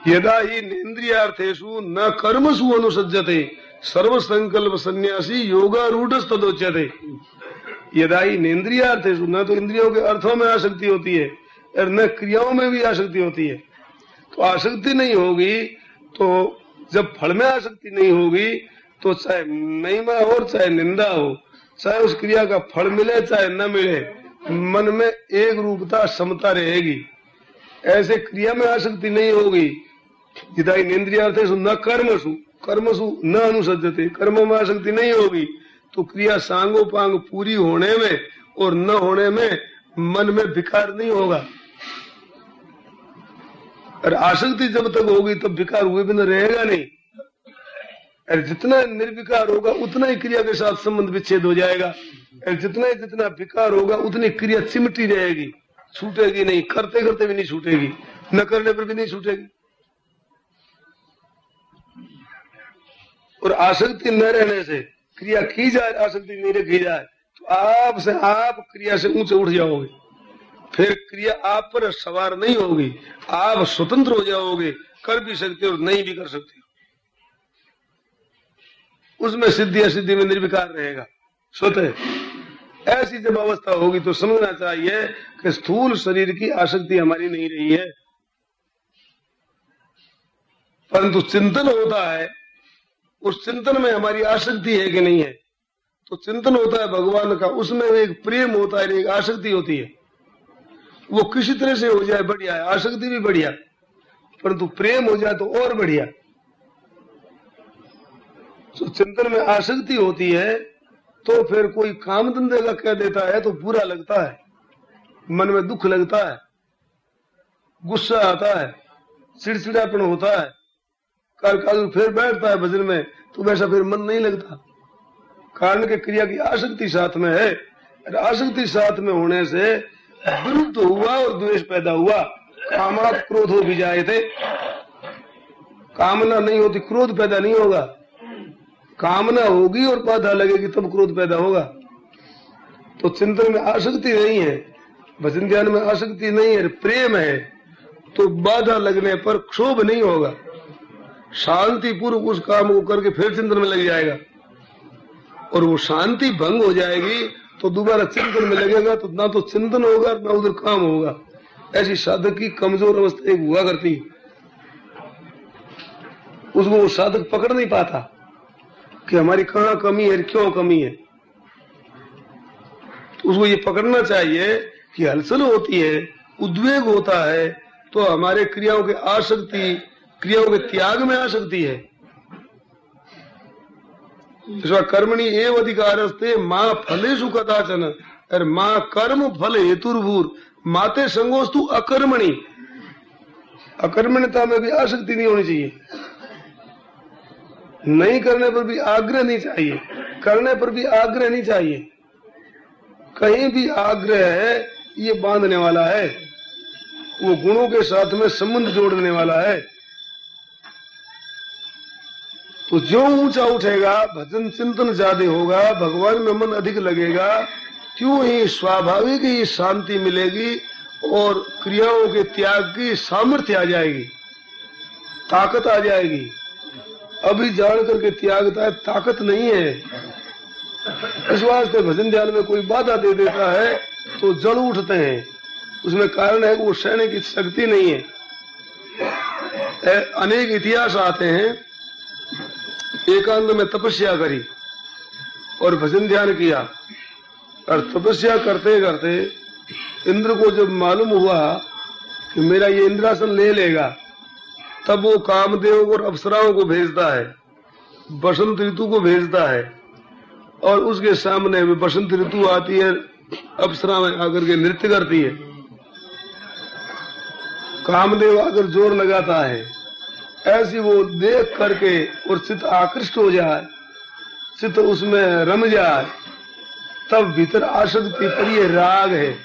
यदा ही नेन्द्रियार्थेषु न कर्मसु अनुसज्जते सर्व संकल्प सन्यासी योगारूढ़ तदोच्यते। यदा ही नेन्द्रियार्थेषु, न तो इंद्रियों के अर्थों में आसक्ति होती है और न क्रियाओं में भी आसक्ति होती है। तो आसक्ति नहीं होगी तो जब फल में आसक्ति नहीं होगी तो चाहे महिमा हो चाहे निंदा हो, चाहे उस क्रिया का फल मिले चाहे न मिले, मन में एक रूपता समता रहेगी। ऐसे क्रिया में आसक्ति नहीं होगी। यदा इंद्रियार्थेषु न कर्मसु, कर्मसु न अनुसज्जते, कर्मों में आसक्ति नहीं होगी तो क्रिया सांगोपांग पूरी होने में और न होने में मन में विकार नहीं होगा। और आसक्ति जब तक होगी तब विकार हुए बिना रहेगा नहीं। और जितना निर्विकार होगा उतना ही क्रिया के साथ संबंध विच्छेद हो जाएगा। और जितना विकार होगा उतनी क्रिया चिमटी रहेगी, छूटेगी नहीं, करते करते भी नहीं छूटेगी, न करने पर भी नहीं छूटेगी। और आसक्ति न रहने से क्रिया की जाए, आसक्ति नहीं रखी जाए तो आप क्रिया से ऊंचे उठ जाओगे। फिर क्रिया आप पर सवार नहीं होगी, आप स्वतंत्र हो जाओगे, कर भी सकते हो नहीं भी कर सकते हो। उसमें सिद्धि असिद्धि में निर्विकार रहेगा स्वतः। ऐसी जब अवस्था होगी तो समझना चाहिए कि स्थूल शरीर की आसक्ति हमारी नहीं रही है, परंतु चिंतन होता है। उस चिंतन में हमारी आसक्ति है कि नहीं है? तो चिंतन होता है भगवान का, उसमें एक प्रेम होता है, एक आसक्ति होती है। वो किसी तरह से हो जाए बढ़िया है, आसक्ति भी बढ़िया, परंतु प्रेम हो जाए तो और बढ़िया। तो चिंतन में आसक्ति होती है तो फिर कोई काम धंधे का कह देता है तो बुरा लगता है, मन में दुख लगता है, गुस्सा आता है, चिड़चिड़ापन होता है। काल फिर बैठता है भजन में तो वैसा फिर मन नहीं लगता, कारण के क्रिया की आसक्ति साथ में है। आसक्ति साथ में होने से विरुद्ध हुआ और द्वेष पैदा हुआ। कामात क्रोधो भी जाए थे, कामना नहीं होती क्रोध पैदा नहीं होगा, कामना होगी और बाधा लगेगी तब क्रोध पैदा होगा। तो चिंतन में आसक्ति नहीं है, भजन ध्यान में आसक्ति नहीं है, प्रेम है, तो बाधा लगने पर क्षोभ नहीं होगा। शांति पूर्वक उस काम को करके फिर चिंतन में लग जाएगा। और वो शांति भंग हो जाएगी तो दोबारा चिंतन में लगेगा तो ना तो चिंतन होगा ना उधर काम होगा। ऐसी साधक की कमजोर अवस्था एक हुआ करती, उसको वो साधक पकड़ नहीं पाता कि हमारी कहाँ कमी है, क्यों कमी है। तो उसको ये पकड़ना चाहिए कि हलचल होती है, उद्वेग होता है तो हमारे क्रियाओं के आसक्ति, क्रियाओं के त्याग में आसक्ति है। कर्मणि एव अधिकारस्ते मां फलेषु कदाचन, और मां कर्म फल हेतुर्भूर माते संगोस्तु अकर्मणि। अकर्मण्यता में भी आसक्ति नहीं होनी चाहिए, नहीं करने पर भी आग्रह नहीं चाहिए, करने पर भी आग्रह नहीं चाहिए। कहीं भी आग्रह है ये बांधने वाला है, वो गुणों के साथ में संबंध जोड़ने वाला है। तो जो ऊंचा उठेगा भजन चिंतन ज्यादा होगा, भगवान में मन अधिक लगेगा, क्यों ही स्वाभाविक ही शांति मिलेगी और क्रियाओं के त्याग की सामर्थ्य आ जाएगी, ताकत आ जाएगी। अभी जान करके त्यागता है, ताकत नहीं है। इस वास्ते भजन ध्यान में कोई बाधा दे देता है तो जड़ उठते हैं, उसमें कारण है कि वो सहने की शक्ति नहीं है। अनेक इतिहास आते हैं, एकांत में तपस्या करी और भजन ध्यान किया, और तपस्या करते करते इंद्र को जब मालूम हुआ कि मेरा ये इंद्रासन ले लेगा, तब वो कामदेव और अप्सराओं को भेजता है, बसंत ऋतु को भेजता है, और उसके सामने में बसंत ऋतु आती है, अप्सराएं आकर के नृत्य करती है। कामदेव आकर जोर लगाता है, ऐसी वो देख करके और चित्त आकृष्ट हो जाए, चित्त उसमें रम जाए, तब भीतर आसक्ति पर ये राग है।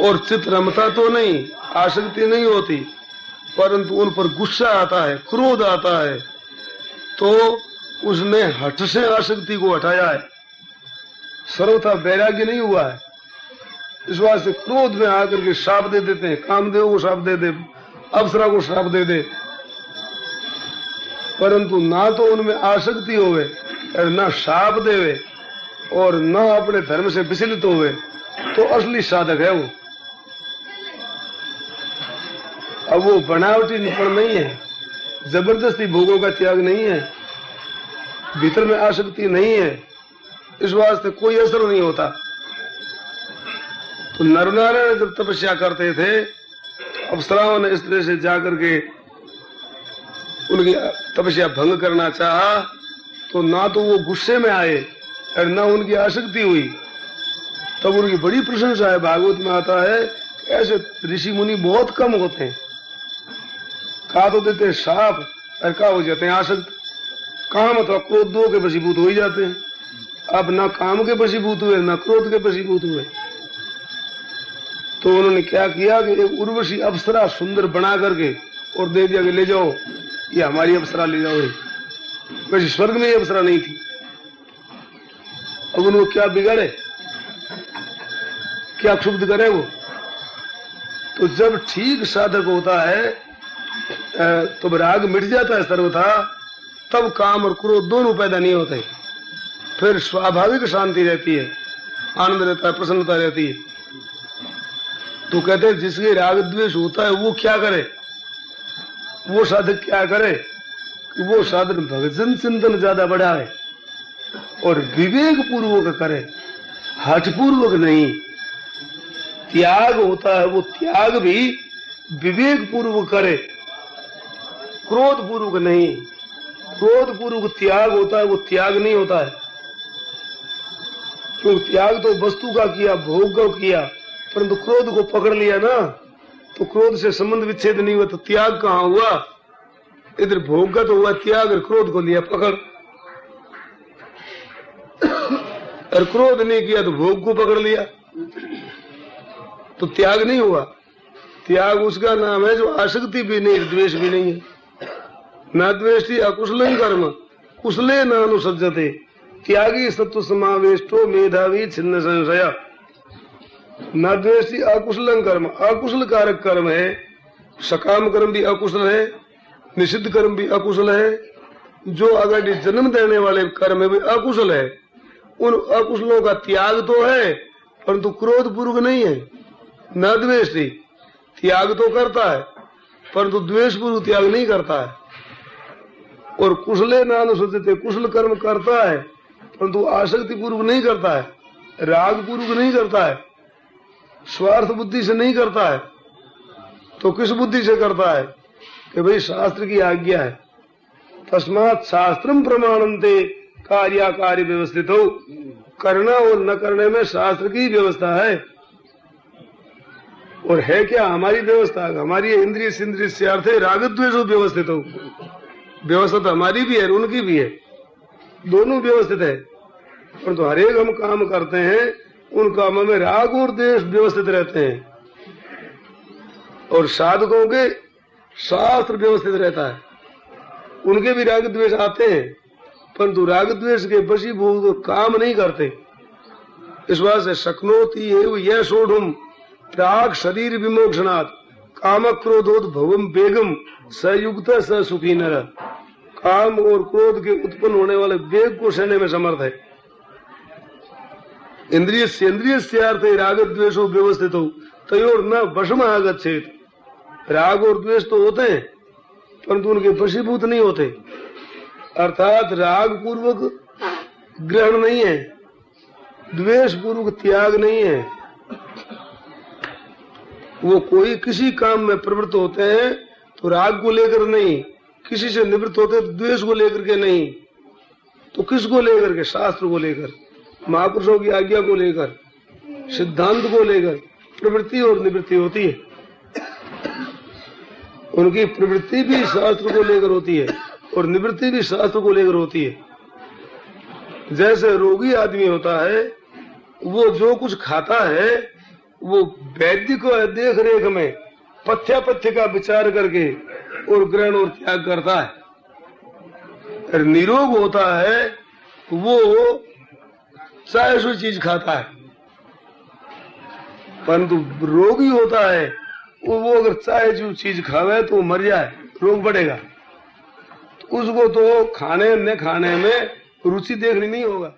और चित्त रमता तो नहीं, आसक्ति नहीं होती, परंतु उन पर गुस्सा आता है, क्रोध आता है, तो उसने हठ से आसक्ति को हटाया है, सर्वथा वैराग्य नहीं हुआ है। इस वास्ते क्रोध में आकर के श्राप दे देते हैं, कामदेव को श्राप दे दे, अप्सरा को श्राप दे दे, परंतु ना तो उनमें आसक्ति होवे और ना श्राप देवे और ना अपने धर्म से विचलित होवे, तो असली साधक है वो। अब वो बनावटी निपुण नहीं है, जबरदस्ती भोगों का त्याग नहीं है, भीतर में आसक्ति नहीं है, इस वास्ते कोई असर नहीं होता। तो नरनारायण जब तपस्या करते थे, अप्सराओं ने इस तरह से जाकर के उनकी तपस्या भंग करना चाहा, तो ना तो वो गुस्से में आए और ना उनकी आसक्ति हुई। तब उनकी बड़ी प्रशंसा है, भागवत में आता है ऐसे ऋषि मुनि बहुत कम होते हैं। कहा तो देते हैं साप और कहा हो जाते हैं आसक्त, काम अथवा क्रोध दो के वशीभूत हो ही जाते हैं। अब ना काम के वशीभूत हुए ना क्रोध के वशीभूत हुए। तो उन्होंने क्या किया कि एक उर्वशी अप्सरा सुंदर बना करके और दे दिया कि ले जाओ, ये हमारी अप्सरा ले जाओ। वैसे स्वर्ग में ये अप्सरा नहीं थी। अब उनको क्या बिगाड़े, क्या क्षुब्ध करे वो। तो जब ठीक साधक होता है तो राग मिट जाता है सर्वथा, तब काम और क्रोध दोनों पैदा नहीं होते, फिर स्वाभाविक शांति रहती है, आनंद रहता है, प्रसन्नता रहती है। तो कहते हैं जिसके राग द्वेष होता है वो क्या करे, वो साधक क्या करे, वो साधक भजन चिंतन ज्यादा बढ़ाए और विवेक पूर्वक करे, हठ पूर्वक नहीं। त्याग होता है वो त्याग भी विवेक पूर्वक करे, क्रोध पूर्वक नहीं। क्रोध पूर्वक त्याग होता है वो त्याग नहीं होता है। तो त्याग तो वस्तु का किया, भोग का किया, परंतु क्रोध को पकड़ लिया ना, तो क्रोध से संबंध विच्छेद नहीं हुआ, तो त्याग कहाँ हुआ। इधर भोग का तो हुआ त्याग और क्रोध को लिया पकड़, और क्रोध नहीं किया तो भोग को पकड़ लिया, तो त्याग नहीं हुआ। त्याग उसका नाम है जो आसक्ति भी नहीं, द्वेष भी नहीं है। न द्वेष्टि अकुशल कर्म कुशले न अनुसज्जते, त्यागी सत्व समावेष्टो मेधावी छिन्न संशय। न द्वेष्टि अकुशल कर्म, अकुशल कारक कर्म है, सकाम कर्म भी अकुशल है, निषिद्ध कर्म भी अकुशल है, जो अगर जन्म देने वाले कर्म है वे अकुशल है। उन अकुशलों का त्याग तो है परंतु क्रोध पूर्वक नहीं है। न द्वेष्टि, त्याग तो करता है परंतु द्वेष पूर्वक त्याग नहीं करता है। और कुशले नानुसज्जते, कुशल कर्म करता है परंतु आसक्ति पूर्वक नहीं करता है, राग पूर्वक नहीं करता है, स्वार्थ बुद्धि से नहीं करता है। तो किस बुद्धि से करता है कि भाई शास्त्र की आज्ञा है, तस्मात् शास्त्रम प्रमाणन्ते कार्याकार्य व्यवस्थित हो। करना और न करने में शास्त्र की व्यवस्था है। और है क्या हमारी व्यवस्था, हमारी इंद्रिय इंद्रिय से अर्थ है राग द्वेष व्यवस्थित हो। व्यवस्था तो हमारी भी है उनकी भी है, दोनों व्यवस्थित है। परंतु हर एक हम काम करते हैं उन कामों में राग और द्वेष व्यवस्थित रहते हैं, और साधकों के शास्त्र व्यवस्थित रहता है, उनके भी राग द्वेष आते हैं परंतु राग द्वेष के वशीभूत काम नहीं करते। इस बात से शक्नोति एव यह सोढ़ुम प्राग शरीर विमोक्षणात् काम क्रोधोद्भवम बेगम सयुक्त स सुखी नर। काम और क्रोध के उत्पन्न होने वाले वेग को सहने में समर्थ है। इंद्रिय से राग द्वेषो व्यवस्थित हो तयोर न वशम आगच्छेत। राग और द्वेष तो होते हैं परंतु उनके वशीभूत नहीं होते, अर्थात राग पूर्वक ग्रहण नहीं है, द्वेष पूर्वक त्याग नहीं है। वो कोई किसी काम में प्रवृत्त होते हैं तो राग को लेकर नहीं, किसी से निवृत्त होते तो द्वेष को लेकर के नहीं, तो किसको लेकर के, शास्त्र को लेकर, महापुरुषों की आज्ञा को लेकर, सिद्धांत को लेकर प्रवृत्ति और निवृत्ति होती है। उनकी प्रवृत्ति भी शास्त्र को लेकर होती है और निवृत्ति भी शास्त्र को लेकर होती है। जैसे रोगी आदमी होता है वो जो कुछ खाता है वो वैद्य को देख रेख में पथ्य का विचार करके और ग्रहण और त्याग करता है। और निरोग होता है वो चाहे सो चीज खाता है, परंतु रोगी होता है वो अगर चाहे जो चीज खावे तो मर जाए, रोग बढ़ेगा। उसको तो खाने न खाने में रुचि देखनी नहीं होगा।